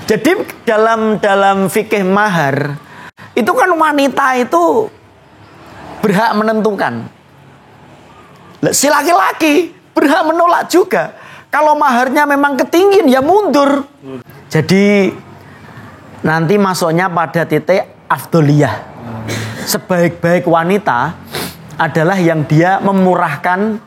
Jadi dalam fikih mahar itu kan wanita itu berhak menentukan. Si laki-laki berhak menolak juga. Kalau maharnya memang ketinggian ya mundur. Jadi nanti masuknya pada titik afdoliyah. Sebaik-baik wanita adalah yang dia memurahkan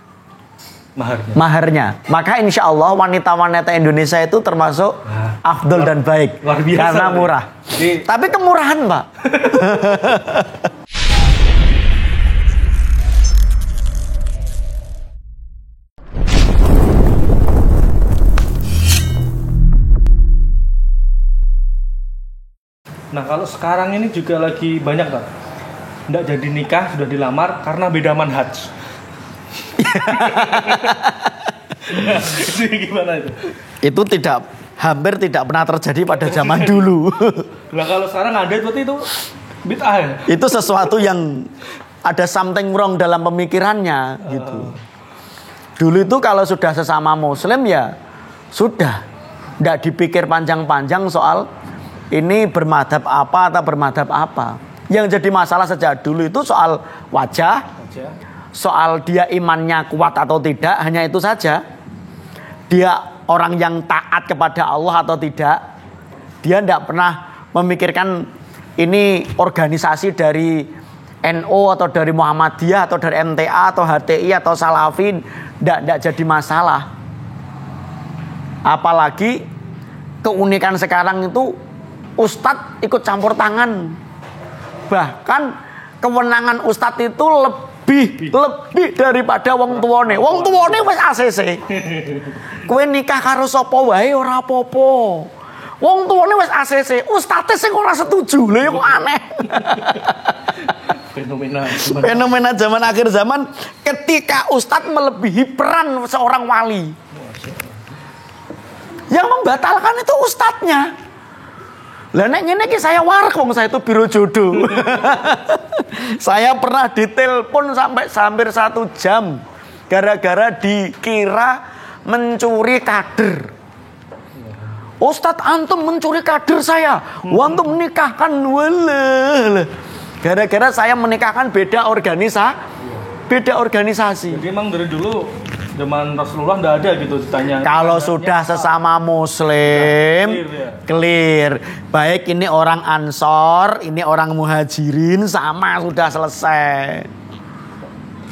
maharnya. Maka insya Allah wanita-wanita Indonesia itu termasuk afdol dan baik karena murah. Tapi kemurahan, Pak. Nah kalau sekarang ini juga lagi banyak kan, nggak jadi nikah sudah dilamar karena beda manhaj. Itu gimana itu? Itu hampir tidak pernah terjadi pada zaman dulu. Nah kalau sekarang ada seperti itu bid'ah ya? Itu sesuatu yang ada something wrong dalam pemikirannya gitu. Dulu itu kalau sudah sesama muslim ya sudah, tidak dipikir panjang-panjang soal ini bermadhab apa atau bermadhab apa. Yang jadi masalah sejak dulu itu soal wajah, soal dia imannya kuat atau tidak, hanya itu saja. Dia orang yang taat kepada Allah atau tidak. Dia tidak pernah memikirkan ini organisasi dari NU atau dari Muhammadiyah atau dari MTA atau HTI atau Salafin. Tidak jadi masalah. Apalagi keunikan sekarang itu Ustadz ikut campur tangan. Bahkan kewenangan Ustadz itu lebih daripada wong tuane. Wong tuane wis ACC. Kowe nikah karo sapa wae ora apa-apa. Wong tuane wis ACC, Ustadz sing ora setuju. Lha kok aneh. Fenomena zaman akhir zaman ketika Ustadz melebihi peran seorang wali. Yang membatalkan itu ustadznya. Lah nek ngene iki saya warak wong saya itu biro jodoh. Saya pernah ditelepon sampai hampir 1 jam gara-gara dikira mencuri kader. Ustadz antum mencuri kader saya. Antum menikahkan walah. Gara-gara saya menikahkan beda organisasi. Jadi emang dari dulu zaman Rasulullah enggak ada gitu ditanya. Kalau sudah sesama muslim clear. Baik ini orang Ansor, ini orang Muhajirin sama sudah selesai.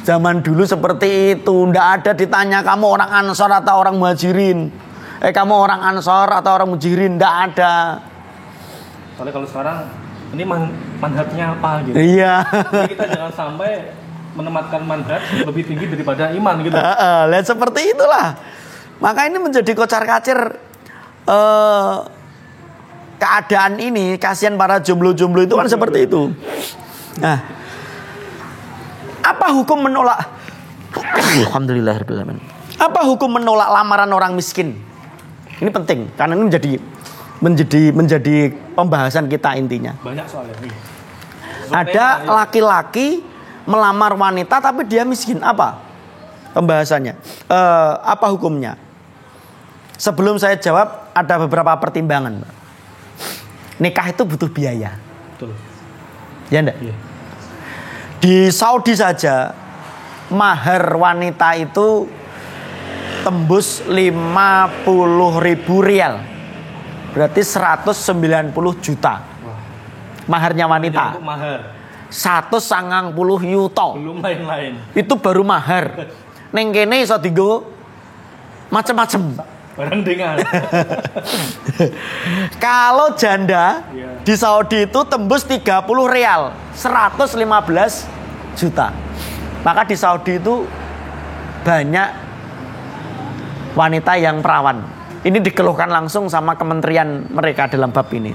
Zaman dulu seperti itu, enggak ada ditanya kamu orang Ansor atau orang Muhajirin. Kamu orang Ansor atau orang Muhajirin, enggak ada. Soalnya kalau sekarang ini manhajnya apa gitu. Iya. Jadi kita jangan sampai menempatkan manhaj lebih tinggi daripada iman gitu. Lihat seperti itulah. Maka ini menjadi kocar-kacir keadaan ini. Kasihan para jomblo-jomblo itu kan seperti itu. Nah, apa hukum menolak? Alhamdulillahirobbilalamin. Apa hukum menolak lamaran orang miskin? Ini penting karena ini menjadi pembahasan kita intinya. Banyak soalnya. Ada laki-laki melamar wanita tapi dia miskin, apa pembahasannya? Apa hukumnya? Sebelum saya jawab ada beberapa pertimbangan. Nikah itu butuh biaya. Betul. Ya enggak? Iya. Di Saudi saja mahar wanita itu tembus 50.000 rial. Berarti 190 juta. Maharnya wanita. Untuk mahar 190 yuto. belum lain-lain. Itu baru mahar. Neng kene iso dienggo macem-macem. Barang dengar. Kalau janda di Saudi itu tembus 30 rial, 115 juta. Maka di Saudi itu banyak wanita yang perawan. Ini dikeluhkan langsung sama kementerian mereka dalam bab ini.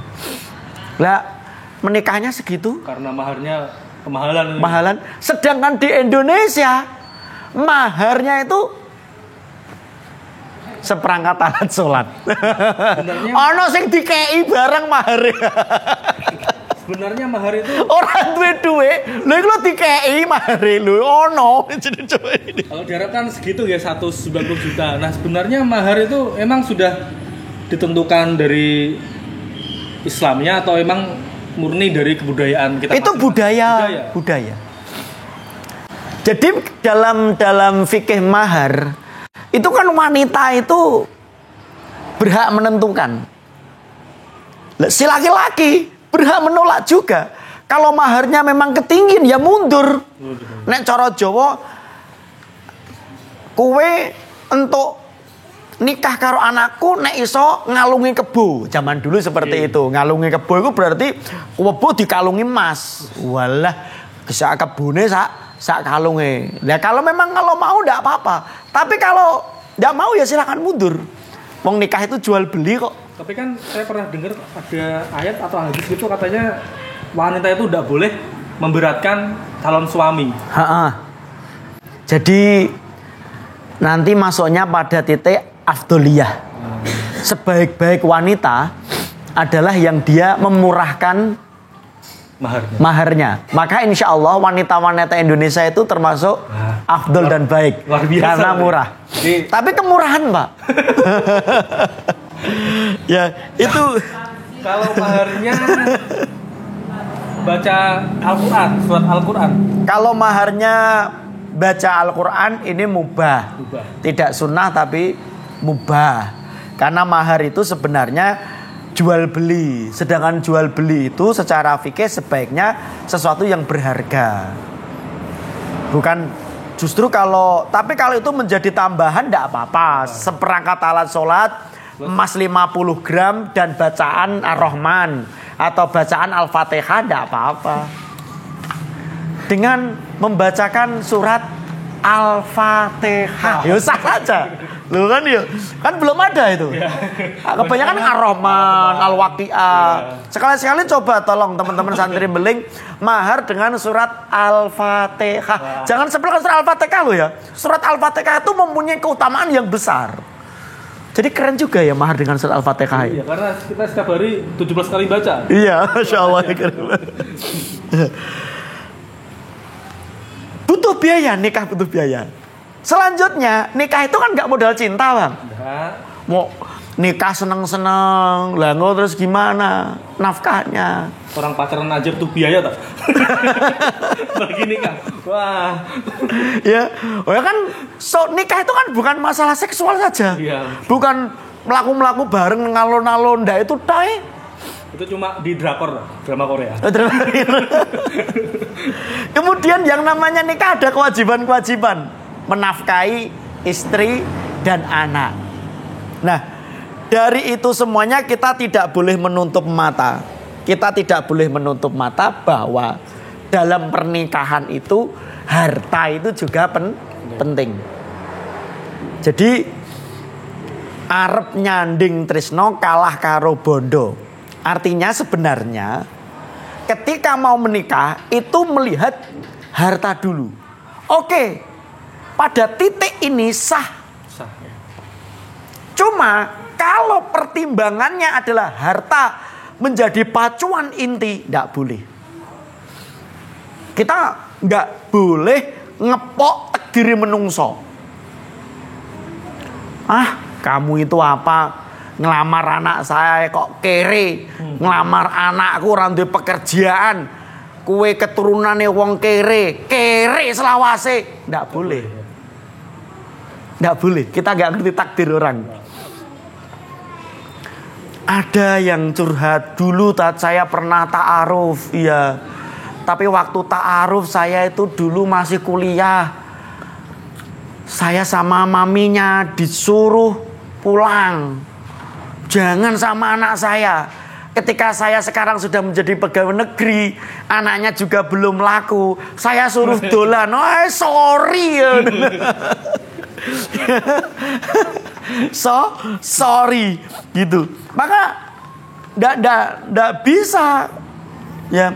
Lah menikahnya segitu Karena maharnya kemahalan. mahalan. Sedangkan di Indonesia maharnya itu seperangkat alat sholat. Ono sing dikei barang mahar. Sebenarnya mahar itu Orang duwe lho iku lho dikei mahar lho ono. kalau diharapkan segitu ya 190 juta. Nah sebenarnya mahar itu emang sudah ditentukan dari Islamnya atau emang murni dari kebudayaan kita? Itu budaya. Jadi dalam fikih mahar itu kan wanita itu berhak menentukan. Si laki-laki berhak menolak juga. Kalau maharnya memang ketinggian ya mundur. Nek cara Jawa kowe entuk nikah karo anakku nek iso ngalungi kebo. Zaman dulu seperti itu. Ngalungi kebo itu berarti kebo dikalungi emas. Walah, sak kebune sak kalunge. Nah, kalau mau ndak apa-apa. Tapi kalau ndak mau ya silakan mundur. Wong nikah itu jual beli kok. Tapi kan saya pernah dengar ada ayat atau hadis itu katanya wanita itu ndak boleh memberatkan calon suami. Jadi nanti masuknya pada titik afdoliyah. Sebaik-baik wanita adalah yang dia memurahkan maharnya. Maka insya Allah wanita-wanita Indonesia itu termasuk afdol dan baik karena murah. Tapi kemurahan, Pak. Ya itu. Kalau maharnya baca Al-Quran, surat Al-Quran. Kalau maharnya baca Al-Quran ini mubah. Tidak sunnah tapi mubah. Karena mahar itu sebenarnya jual beli. Sedangkan jual beli itu secara fikih sebaiknya sesuatu yang berharga. Bukan justru tapi kalau itu menjadi tambahan tidak apa-apa. Seperangkat alat sholat emas 50 gram dan bacaan Ar-Rahman atau bacaan Al-Fatihah tidak apa-apa. Dengan membacakan surat Al-Fatihah ya sah saja. Loh kan ya, kan belum ada itu. Kebanyakan Ar-Rahman, Al-Waqi'ah. Sekali-sekali coba tolong teman-teman santri beling mahar dengan surat Al-Fatihah. Jangan seperti surat Al-Fatihah loh ya. Surat Al-Fatihah itu mempunyai keutamaan yang besar. Jadi keren juga ya mahar dengan surat Al-Fatihah. Iya, karena kita setiap hari 17 kali baca. Iya, Masya Allah. Butuh biaya, nikah butuh biaya. Selanjutnya, nikah itu kan gak modal cinta, Bang. Mau nikah seneng-seneng, lah terus gimana nafkahnya? Orang pacaran aja butuh biaya tak? Bagi nikah. Wah. Ya kan nikah itu kan bukan masalah seksual saja. Iya. Bukan melaku-melaku bareng ngalon-nalon, ndak itu tai. Itu cuma di drama Korea. Kemudian yang namanya nikah ada kewajiban-kewajiban. Menafkahi istri dan anak. Nah, dari itu semuanya kita tidak boleh menutup mata. Kita tidak boleh menutup mata bahwa dalam pernikahan itu harta itu juga penting. Jadi arep nyanding tresno kalah karo bondo. Artinya sebenarnya ketika mau menikah itu melihat harta dulu. Oke. Pada titik ini sah. Cuma kalau pertimbangannya adalah harta menjadi pacuan inti, tidak boleh. Kita nggak boleh ngepok diri menungso. Kamu itu apa? Ngelamar anak saya kok kere. Ngelamar anakku ora duwe pekerjaan. Kue keturunannya wong kere selawase. Nggak boleh. Nggak boleh, kita nggak ngerti takdir orang. Ada yang curhat dulu saya pernah ta'aruf, iya. Tapi waktu ta'aruf saya itu dulu masih kuliah. Saya sama maminya disuruh pulang. Jangan sama anak saya. Ketika saya sekarang sudah menjadi pegawai negeri, anaknya juga belum laku, saya suruh dolan. Sorry ya. Sorry gitu. Maka ndak bisa ya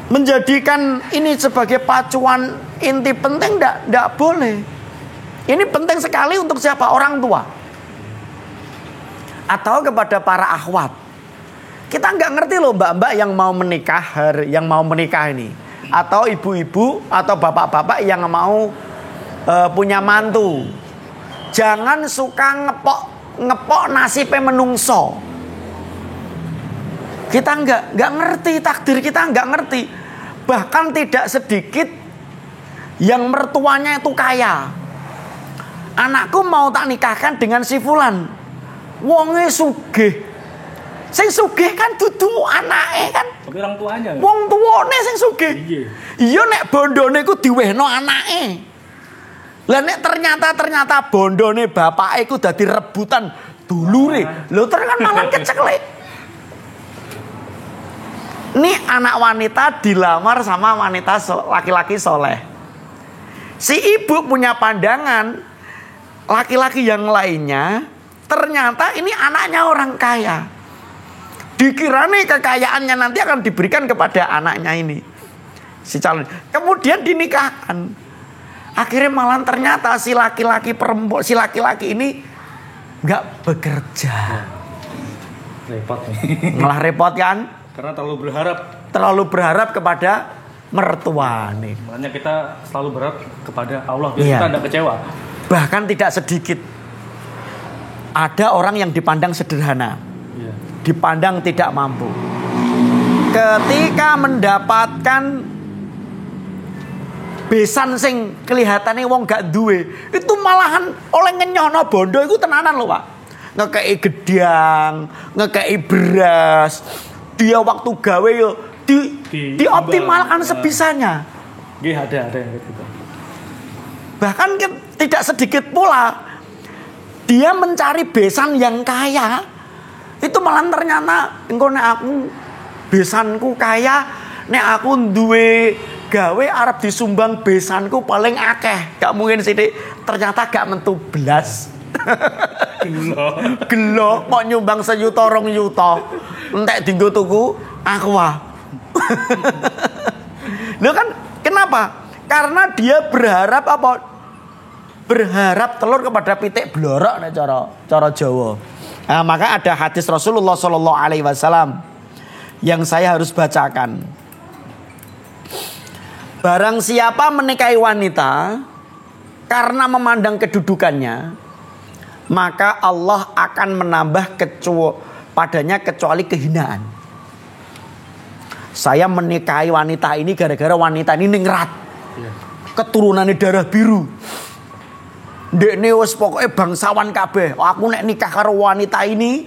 menjadikan ini sebagai pacuan inti penting, ndak boleh. Ini penting sekali untuk siapa? Orang tua atau kepada para akhwat. Kita nggak ngerti loh mbak-mbak yang mau menikah ini, atau ibu-ibu atau bapak-bapak yang mau punya mantu. Jangan suka ngepok nasibnya menungso. Kita nggak ngerti takdir, kita nggak ngerti. Bahkan tidak sedikit yang mertuanya itu kaya. Anakku mau tak nikahkan dengan si fulan. Wonge sugih. Sing sugih kan dudu anake kan. Tapi orang tuanya. Wong tuwane sing sugih. Iya. Iya nek bondone iku diwehno anake. Lah nek ternyata bondone bapake iku dadi rebutan dulure. Lho terus kan malah keceklek. Ini anak wanita dilamar sama wanita laki-laki soleh. Si ibu punya pandangan laki-laki yang lainnya, ternyata ini anaknya orang kaya. Dikiranya kekayaannya nanti akan diberikan kepada anaknya ini, si calon. Kemudian dinikahkan. Akhirnya malah ternyata si laki-laki ini nggak bekerja. Repot nih. Malah repot kan? Karena Terlalu berharap kepada mertua nih. Makanya kita selalu berharap kepada Allah biar Iya. kita tidak kecewa. Bahkan tidak sedikit ada orang yang dipandang sederhana, Iya. dipandang tidak mampu. Ketika mendapatkan besan sing kelihatannya wong gak duwe, itu malahan oleh ngenyono bondo itu tenanan loh Pak. Ngekei gedang, ngekei beras. Dia waktu gawe yo dioptimalkan sebisanya. Nggih ada yang gitu. Bahkan tidak sedikit pula dia mencari besan yang kaya. Itu malah ternyata engko nek aku besanku kaya, nek aku duwe gawe arep disumbang besanku paling akeh. Gak mungkin sithik, ternyata gak mentu blas. Gelo kok nyumbang 1 yuta 2 yuta. Entek dienggo tuku aqua. Lho kan kenapa? Karena dia berharap apa? Berharap telur kepada pitik blorok nek cara Jawa. Nah, maka ada hadis Rasulullah sallallahu alaihi wasallam yang saya harus bacakan. Barang siapa menikahi wanita karena memandang kedudukannya, maka Allah akan menambah padanya kecuali kehinaan. Saya menikahi wanita ini gara-gara wanita ini ningrat. Keturunannya darah biru. Ndekne wis pokoke bangsawan kabeh. Aku nek nikah karo wanita ini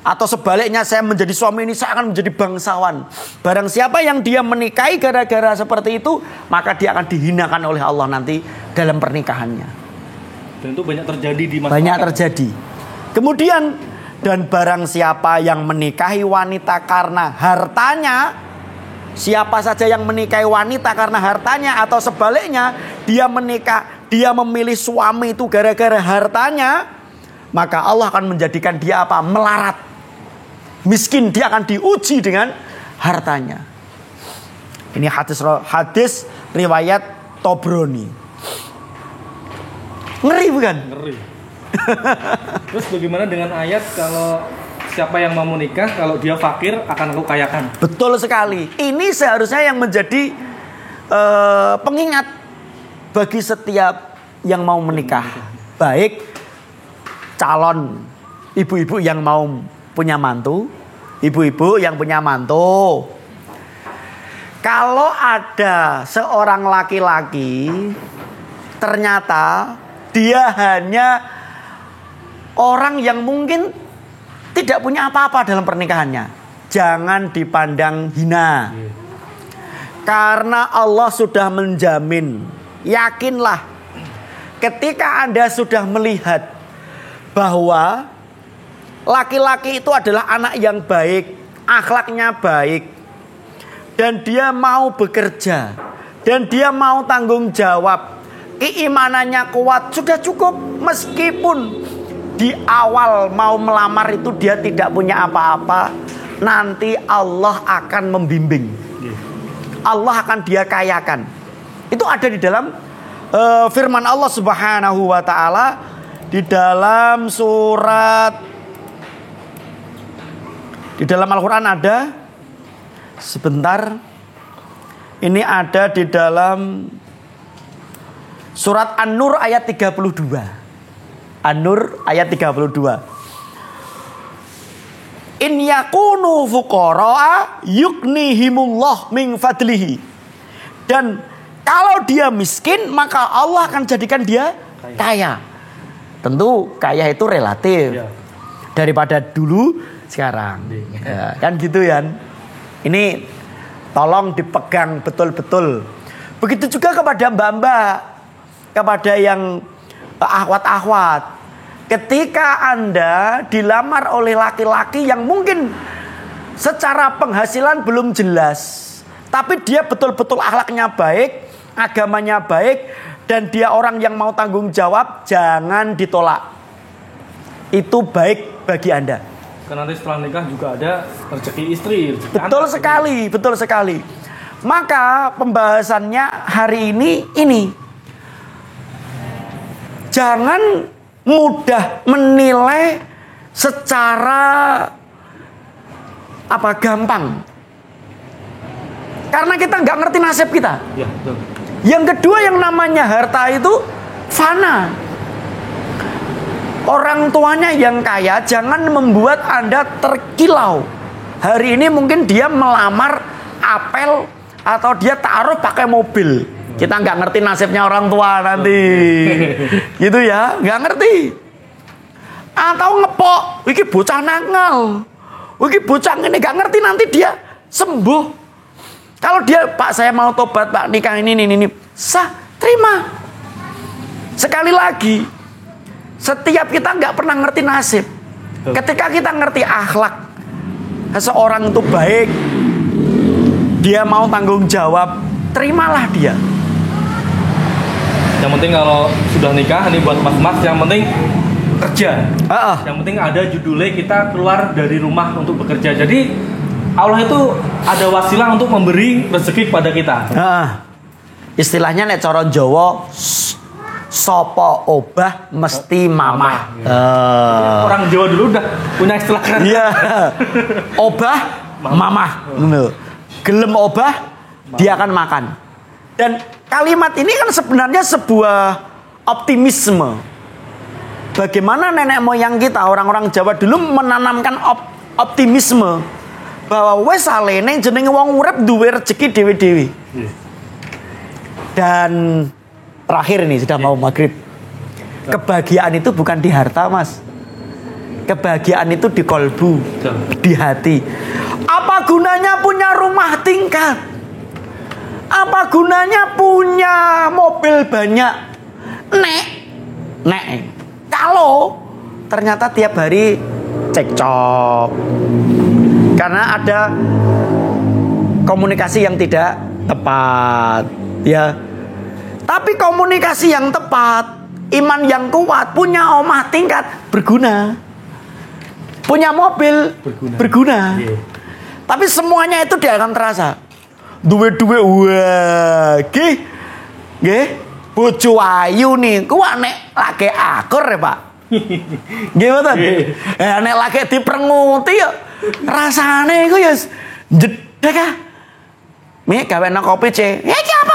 atau sebaliknya saya menjadi suami ini saya akan menjadi bangsawan. Barang siapa yang dia menikahi gara-gara seperti itu, maka dia akan dihinakan oleh Allah nanti dalam pernikahannya. Dan itu banyak terjadi di masyarakat. Banyak terjadi. Kemudian dan barang siapa yang menikahi wanita karena hartanya, siapa saja yang menikahi wanita karena hartanya atau sebaliknya dia memilih suami itu gara-gara hartanya, maka Allah akan menjadikan dia apa? Melarat. Miskin, dia akan diuji dengan hartanya. Ini hadis riwayat Tobroni. Ngeri bukan? Ngeri. Terus bagaimana dengan ayat kalau siapa yang mau menikah kalau dia fakir akan aku kayakan? Betul sekali. Ini seharusnya yang menjadi pengingat bagi setiap yang mau menikah. Baik calon ibu-ibu yang mau punya mantu, ibu-ibu yang punya mantu. Kalau ada seorang laki-laki ternyata dia hanya orang yang mungkin tidak punya apa-apa dalam pernikahannya, jangan dipandang hina. Karena Allah sudah menjamin. Yakinlah ketika Anda sudah melihat bahwa laki-laki itu adalah anak yang baik, akhlaknya baik, dan dia mau bekerja, dan dia mau tanggung jawab, keimanannya kuat, sudah cukup. Meskipun di awal mau melamar itu dia tidak punya apa-apa, nanti Allah akan membimbing, Allah akan dia kayakan. Itu ada di dalam firman Allah Subhanahu wa taala di dalam surat, di dalam Al-Qur'an ada, sebentar, ini ada di dalam surat An-Nur ayat 32. An-Nur ayat 32. In yakunu fuqara yughnihimullah min fadlihi. Dan kalau dia miskin, maka Allah akan jadikan dia kaya. Tentu kaya itu relatif. Ya. Daripada dulu sekarang. Ya, kan gitu ya. Ini tolong dipegang betul-betul. Begitu juga kepada mbak-mbak, kepada yang akhwat-akhwat. Ketika Anda dilamar oleh laki-laki yang mungkin secara penghasilan belum jelas, tapi dia betul-betul akhlaknya baik, agamanya baik, dan dia orang yang mau tanggung jawab, jangan ditolak. Itu baik bagi Anda. Karena nanti setelah nikah juga ada rezeki istri, rezeki Betul anak. sekali, betul sekali. Maka pembahasannya hari ini. Jangan mudah menilai secara gampang. Karena kita nggak ngerti nasib kita. Ya, betul. Yang kedua, yang namanya harta itu fana. Orang tuanya yang kaya jangan membuat Anda terkilau. Hari ini mungkin dia melamar apel atau dia taruh pakai mobil. Kita nggak ngerti nasibnya orang tua nanti. Gitu ya, nggak ngerti. Atau ngepok, iki bocah nakal, iki bocah ini nggak ngerti, nanti dia sembuh. Kalau dia, Pak saya mau tobat Pak, nikah ini, sah, terima. Sekali lagi, setiap kita nggak pernah ngerti nasib. Ketika kita ngerti akhlak, seseorang itu baik, dia mau tanggung jawab, terimalah dia. Yang penting kalau sudah nikah, ini buat mas-mas, yang penting kerja. Yang penting ada judulnya kita keluar dari rumah untuk bekerja. Jadi Allah itu ada wasilah untuk memberi rezeki kepada kita. Istilahnya nek cara Jawa, sopo obah mesti mamah. Orang Jawa dulu udah punya istilah keren. Iya. Obah mamah. Gelem obah dia akan makan. Dan kalimat ini kan sebenarnya sebuah optimisme. Bagaimana nenek moyang kita, orang-orang Jawa dulu menanamkan optimisme bahwa wes salene jenenge wong urip duwe rezeki dewe-dewe. Dan terakhir ini sudah mau maghrib. Kebahagiaan itu bukan di harta, Mas. Kebahagiaan itu di kolbu, di hati. Apa gunanya punya rumah tingkat? Apa gunanya punya mobil banyak? Nek. Kalau ternyata tiap hari cekcok. Karena ada komunikasi yang tidak tepat, ya. Tapi komunikasi yang tepat, iman yang kuat, punya omah tingkat berguna. Punya mobil berguna. Tapi semuanya itu dia akan terasa. Duwe-duwe wah, nggih. Bojo ayu nih, ku nek lagi akur ya, Pak. Nggih mboten? Nek lagi diprenguti ya rasane iku ya jedek ah. Mek gawena kopi ce. Iki apa?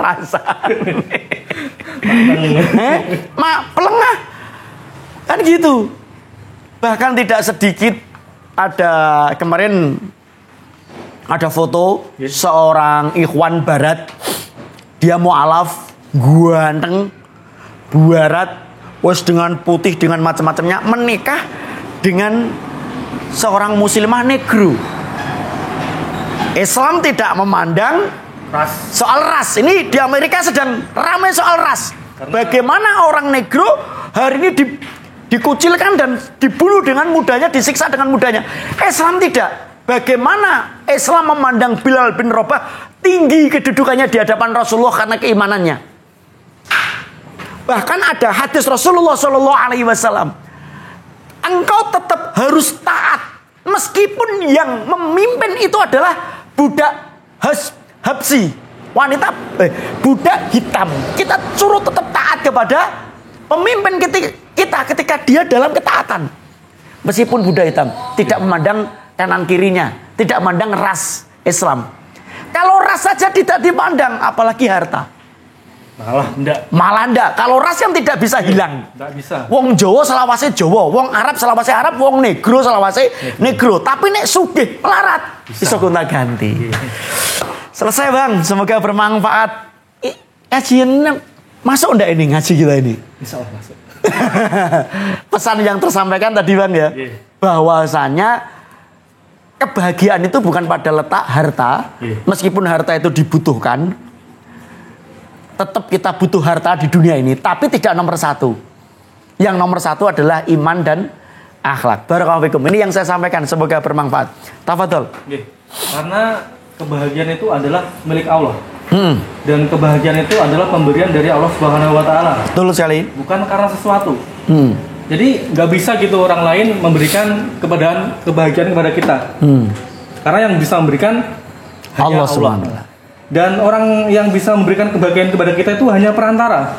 Rasane. Mak pelengah. Kan gitu. Bahkan tidak sedikit ada kemarin ada foto seorang ikhwan barat, dia mualaf, ganteng, barat, wes dengan putih dengan macam-macamnya, menikah dengan seorang muslimah negro. Islam tidak memandang soal ras. Ini di Amerika sedang ramai soal ras. Bagaimana orang negro hari ini dikucilkan dan dibunuh dengan mudahnya, disiksa dengan mudahnya. Islam tidak. Bagaimana Islam memandang Bilal bin Rabah tinggi kedudukannya di hadapan Rasulullah karena keimanannya. Bahkan ada hadis Rasulullah SAW. Engkau tetap harus taat meskipun yang memimpin itu adalah budak Habsi, wanita budak hitam. Kita suruh tetap taat kepada pemimpin kita ketika dia dalam ketaatan. Meskipun budak hitam, tidak memandang kanan kirinya, tidak memandang ras Islam. Kalau ras saja tidak dipandang, apalagi harta. Malah ndak. Kalau ras yang tidak bisa hilang. Ndak bisa. Wong Jawa selawase Jawa, wong Arab selawase Arab, wong negro selawase negro. Tapi nek sugih melarat bisa gonta-ganti. Selesai Bang, semoga bermanfaat. Kajian masuk ndak ini ngaji kita ini? Insya Allah masuk. Pesan yang tersampaikan tadi Bang ya, bahwasanya kebahagiaan itu bukan pada letak harta, meskipun harta itu dibutuhkan, tetap kita butuh harta di dunia ini, tapi tidak nomor satu. Yang nomor satu adalah iman dan akhlak. Barakallahu fikum. Ini yang saya sampaikan, semoga bermanfaat. Tafadhol. Karena kebahagiaan itu adalah milik Allah. Dan kebahagiaan itu adalah pemberian dari Allah Subhanahu wa taala. Betul sekali. Bukan karena sesuatu. Jadi nggak bisa gitu orang lain memberikan kebahagiaan kepada kita. Karena yang bisa memberikan hanya Allah. Dan orang yang bisa memberikan kebahagiaan kepada kita itu hanya perantara.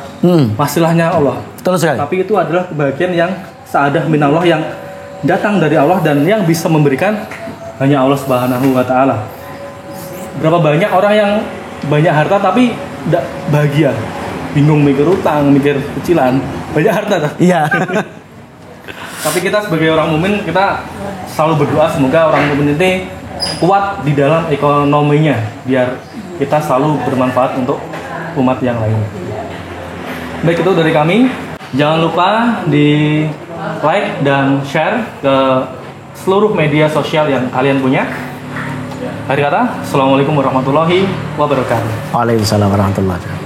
Wasilahnya Allah. Betul sekali. Tapi itu adalah kebahagiaan yang sa'adah minallah, yang datang dari Allah dan yang bisa memberikan hanya Allah Subhanahu wa taala. Berapa banyak orang yang banyak harta tapi tidak bahagia. Bingung mikir utang, mikir kecilan, banyak harta. Iya. Tapi kita sebagai orang mukmin, kita selalu berdoa semoga orang mukmin ini kuat di dalam ekonominya, biar kita selalu bermanfaat untuk umat yang lain. Baik, itu dari kami. Jangan lupa di like dan share ke seluruh media sosial yang kalian punya. Akhir kata, Assalamualaikum warahmatullahi wabarakatuh. Waalaikumsalam warahmatullahi wabarakatuh.